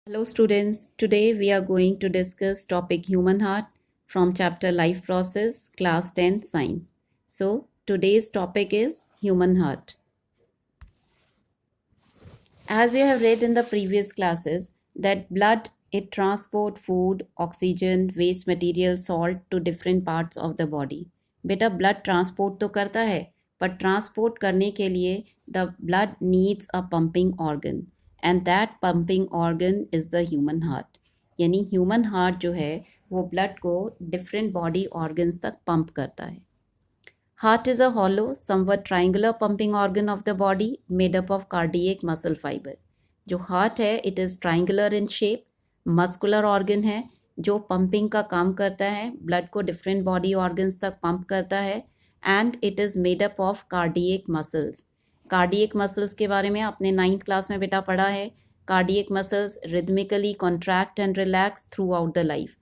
Hello students, today we are going to discuss topic human heart from chapter life process class 10 science. So today's topic is human heart. As you have read in the previous classes that blood it transport food, oxygen, waste material, salt to different parts of the body. बेटा blood transport तो करता है पर transport करने के लिए the blood needs a pumping organ and that pumping organ is the human heart. यानी human heart जो है वो blood को different body organs तक pump करता है. Heart is a hollow, somewhat triangular pumping organ of the body made up of cardiac muscle fiber. जो heart है, it is triangular in shape, muscular organ है जो pumping का काम करता है, blood को different body organs तक pump करता है and it is made up of cardiac muscles. Cardiac muscles के बारे में आपने 9th class में बेटा पढ़ा है. Cardiac muscles rhythmically contract and relax throughout the life.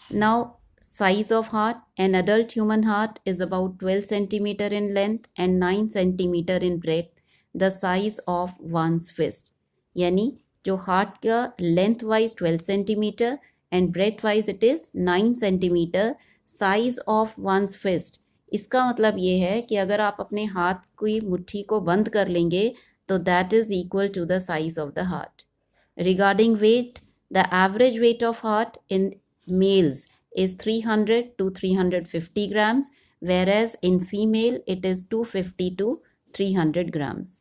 Now, size of heart, an adult human heart is about 12 centimeter in length and 9 centimeter in breadth, the size of one's fist. यानी जो heart का lengthwise 12 centimetre and breadthwise it is 9 centimetre, size of one's fist. इसका मतलब ये है कि अगर आप अपने हाथ की मुट्ठी को बंद कर लेंगे तो that is equal to the size of the heart. Regarding weight, the average weight of heart in males is 300 to 350 grams, whereas in female it is 250 to 300 grams.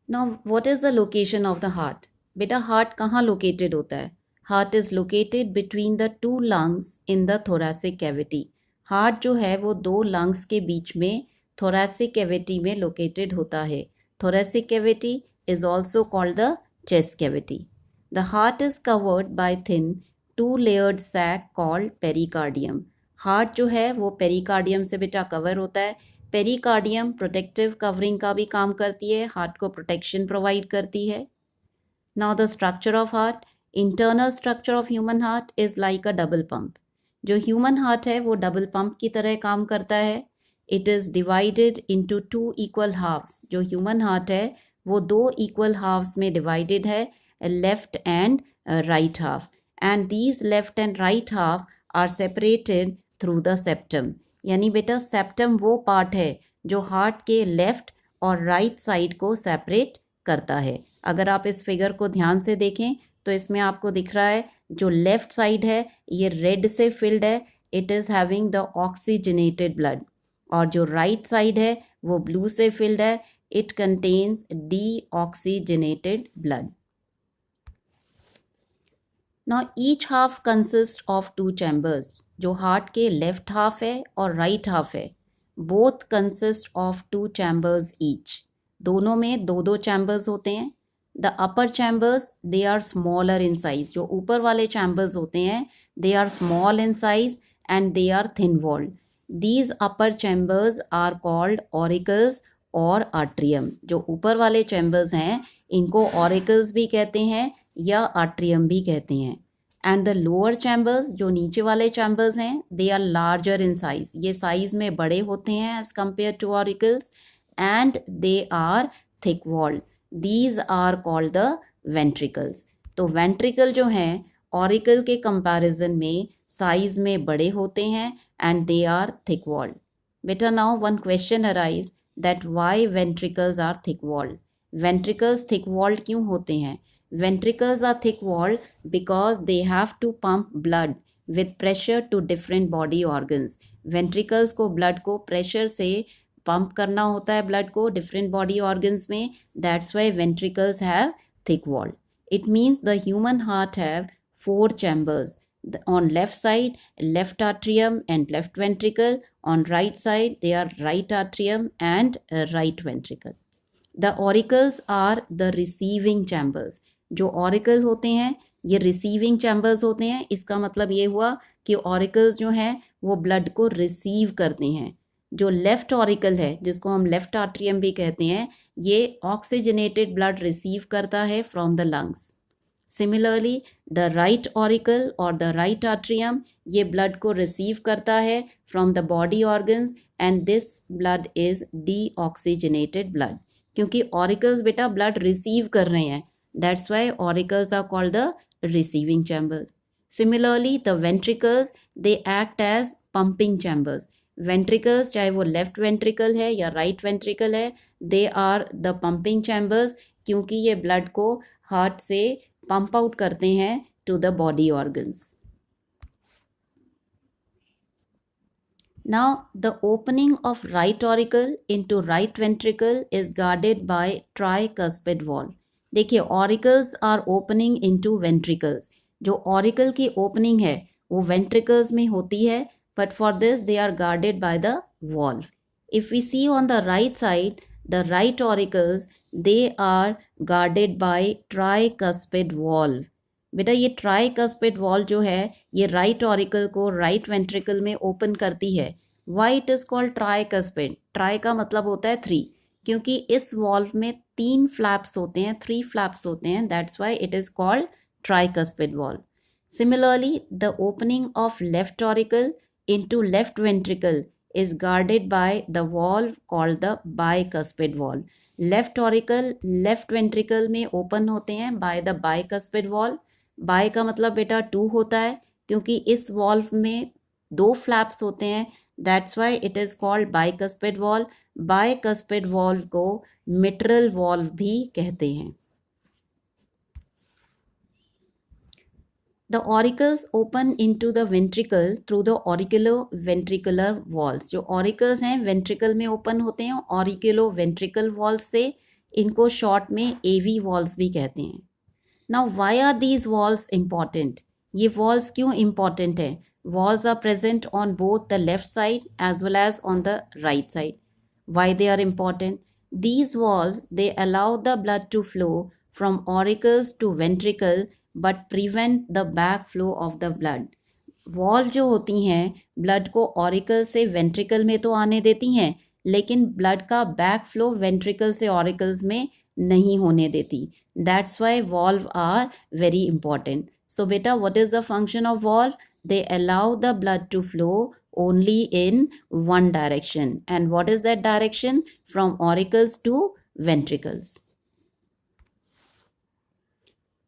Now, what is the location of the heart? बेटा heart कहाँ located होता है? Heart is located between the two lungs in the thoracic cavity. Heart जो है वो दो lungs के बीच में thoracic cavity में located होता है. Thoracic cavity is also called the chest cavity. The heart is covered by thin two-layered sac called pericardium. Heart जो है वो pericardium से बेटा cover होता है. Pericardium protective covering का भी काम करती है, heart को protection provide करती है. Now the structure of heart, internal structure of human heart is like a double pump. जो human heart है वो double pump की तरह काम करता है. It is divided into two equal halves. जो human heart है वो दो equal halves में divided है, left and right half, and these left and right half are separated through the septum. यानी बेटा septum वो part है जो हार्ट के लेफ्ट और राइट साइड को सेपरेट करता है. अगर आप इस फिगर को ध्यान से देखें तो इसमें आपको दिख रहा है जो लेफ्ट साइड है ये रेड से फिल्ड है, it is having the oxygenated blood, और जो राइट साइड है वो ब्लू से फिल्ड है, it contains deoxygenated blood. Now each half consists of two chambers. जो हार्ट के लेफ्ट हाफ है और राइट हाफ है, both consist of two chambers each. दोनों में दो दो chambers होते हैं. The upper chambers they are smaller in size. जो ऊपर वाले chambers होते हैं they are small in size and they are thin walled. These upper chambers are called auricles और atrium. जो ऊपर वाले chambers हैं इनको auricles भी कहते हैं या atrium भी कहते हैं. एंड द लोअर चैम्बर्स जो नीचे वाले चैम्बर्स हैं they are larger in size. ये साइज में बड़े होते हैं as compared to auricles and they are thick walled. These are called the ventricles. तो वेंट्रिकल जो हैं ऑरिकल के कंपैरिजन में साइज में बड़े होते हैं and they are thick walled. बेटा now one question arise that why ventricles are thick walled. Ventricles thick walled क्यों होते हैं? Ventricles are thick-walled because they have to pump blood with pressure to different body organs. Ventricles को blood को pressure से pump करना होता है blood को different body organs में. That's why ventricles have thick wall. It means the human heart have four chambers. On left side, left atrium and left ventricle. On right side, they are right atrium and right ventricle. The auricles are the receiving chambers. जो auricle होते हैं ये receiving chambers होते हैं. इसका मतलब ये हुआ कि ऑरिकल्स जो हैं वो ब्लड को रिसीव करते हैं. जो लेफ्ट ऑरिकल है जिसको हम लेफ्ट आर्ट्रियम भी कहते हैं ये ऑक्सीजनेटेड ब्लड रिसीव करता है from the lungs. Similarly the right auricle और द राइट आर्ट्रियम ये ब्लड को रिसीव करता है from the body organs and this blood is deoxygenated blood. क्योंकि ऑरिकल्स बेटा ब्लड रिसीव कर रहे हैं That's why auricles are called the receiving chambers. Similarly, the ventricles, they act as pumping chambers. Ventricles, चाहे वो left ventricle है या right ventricle है, they are the pumping chambers, क्योंकि ये ब्लड को हार्ट से पंप आउट करते हैं to the body organs. Now, the opening of right auricle into right ventricle is guarded by tricuspid valve. देखिए, auricles are opening into ventricles. जो auricle की opening है वो वेंट्रिकल्स में होती है, but for this they are guarded by the valve. If we see on the right side, the right auricles they are guarded by tricuspid valve. बेटा, ये tricuspid valve जो है ये राइट ऑरिकल को राइट वेंट्रिकल में open करती है. Why it is called tricuspid? Tri का मतलब होता है 3, क्योंकि इस वॉल्व में 3 फ्लैप्स होते हैं, 3 फ्लैप्स होते हैं. That's why it is called tricuspid valve. Similarly, the opening of left auricle into left ventricle is guarded by the valve called the bicuspid valve. Left auricle left ventricle में open होते हैं by the bicuspid valve. Bi का मतलब बेटा 2 होता है, क्योंकि इस valve में 2 flaps होते हैं. That's why it is called bicuspid valve. Bicuspid valve को mitral valve भी कहते हैं. The auricles open into the ventricle through the auriculo-ventricular valves. जो auricles हैं ventricle में open होते हैं, auriculo-ventricular valves से, इनको short में AV valves भी कहते हैं. Now, why are these valves important? ये valves क्यों important है? Valves are present on both the left side as well as on the right side. Why they are important? These valves, they allow the blood to flow from auricles to ventricle but prevent the back flow of the blood. Valve जो होती हैं blood को auricle से ventricle में तो आने देती हैं, लेकिन ब्लड का बैक फ्लो वेंट्रिकल से ऑरिकल्स में नहीं होने देती. That's why valve are very important. So बेटा, what is the function of valve? They allow the blood to flow only in one direction. And what is that direction? From auricles to ventricles.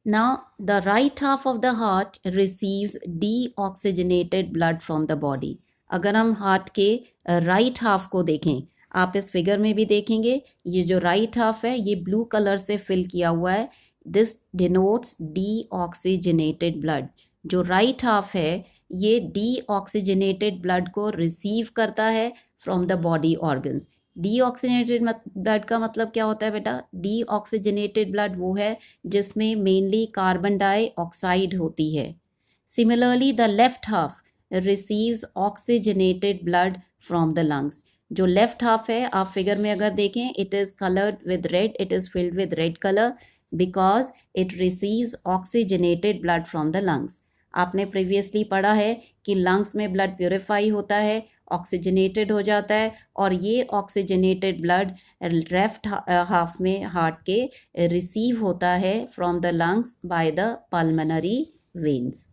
Now, the right half of the heart receives deoxygenated blood from the body. अगर हम heart के right half को देखें, आप इस figure में भी देखेंगे, ये जो राइट हाफ है ये ब्लू कलर से फिल किया हुआ है. This denotes deoxygenated blood. जो राइट हाफ है ये डीऑक्सीजनेटेड ब्लड को रिसीव करता है from the body organs. Deoxygenated blood का मतलब क्या होता है बेटा? डीऑक्सीजनेटेड ब्लड वो है जिसमें मेनली कार्बन डाइऑक्साइड होती है. Similarly, the left half receives oxygenated blood from the lungs. जो लेफ्ट हाफ है, आप फिगर में अगर देखें, it is coloured with red, it is filled with red colour because it receives oxygenated blood from the lungs. आपने previously पढ़ा है कि लंग्स में ब्लड प्योरीफाई होता है, ऑक्सीजनेटेड हो जाता है, और ये ऑक्सीजनेटेड ब्लड लेफ्ट हाफ में हार्ट के रिसीव होता है from the lungs by the pulmonary veins.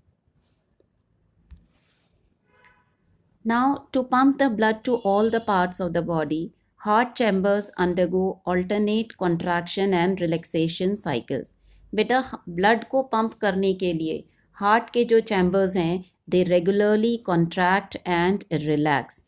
Now, to pump the blood to all the parts of the body, heart chambers undergo alternate contraction and relaxation cycles. बेटा, blood को pump करने के लिए heart के जो chambers हैं they regularly contract and relax.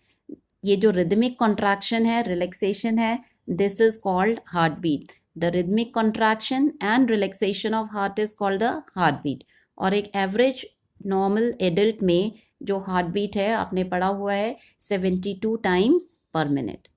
ये जो रिदमिक कॉन्ट्रैक्शन है, रिलैक्सेशन है, this is called heart beat. The rhythmic contraction and relaxation of heart is called the heart beat. और एक एवरेज नॉर्मल एडल्ट में जो हार्ट बीट है आपने पढ़ा हुआ है 72 times per minute.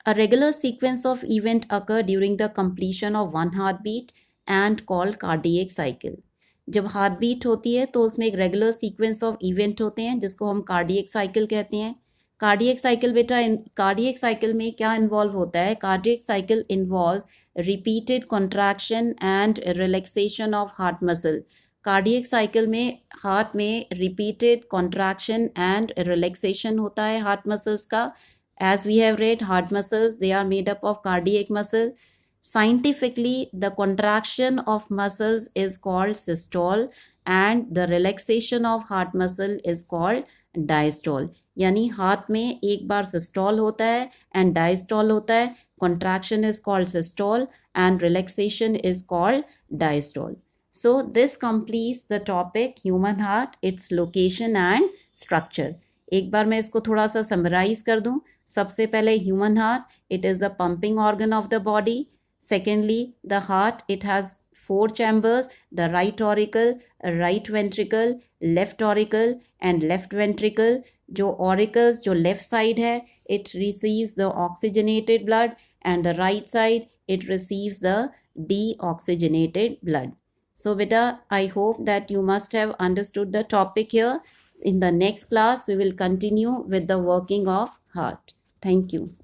A regular sequence of event occur during the completion of one heartbeat and called cardiac cycle. जब हार्ट बीट होती है तो उसमें एक रेगुलर सीक्वेंस ऑफ इवेंट होते हैं जिसको हम कार्डियक साइकिल कहते हैं. कार्डियक साइकिल बेटा, कार्डियक साइकिल में क्या इन्वॉल्व होता है? Cardiac cycle involve repeated contraction and relaxation of heart muscle. Cardiac cycle में हार्ट में रिपीटेड कॉन्ट्रैक्शन एंड रिलैक्सेशन होता है हार्ट मसल्स का. As we have read, heart muscles they are made up of cardiac muscle. Scientifically, the contraction of muscles is called systole and the relaxation of heart muscle is called diastole. यानी heart में एक बार systole होता है and diastole होता है. Contraction is called systole and relaxation is called diastole. So this completes the topic human heart, its location and structure. एक बार मैं इसको थोड़ा सा समराइज कर दूं. सबसे पहले human heart, it is the pumping organ of the body. Secondly the heart, it has 4 chambers, the right auricle, right ventricle, left auricle and left ventricle. जो ऑरिकल्स जो लेफ्ट साइड है, it receives the oxygenated blood and the right side it receives the deoxygenated blood. So beta, I hope that you must have understood the topic here. In the next class we will continue with the working of heart. Thank you.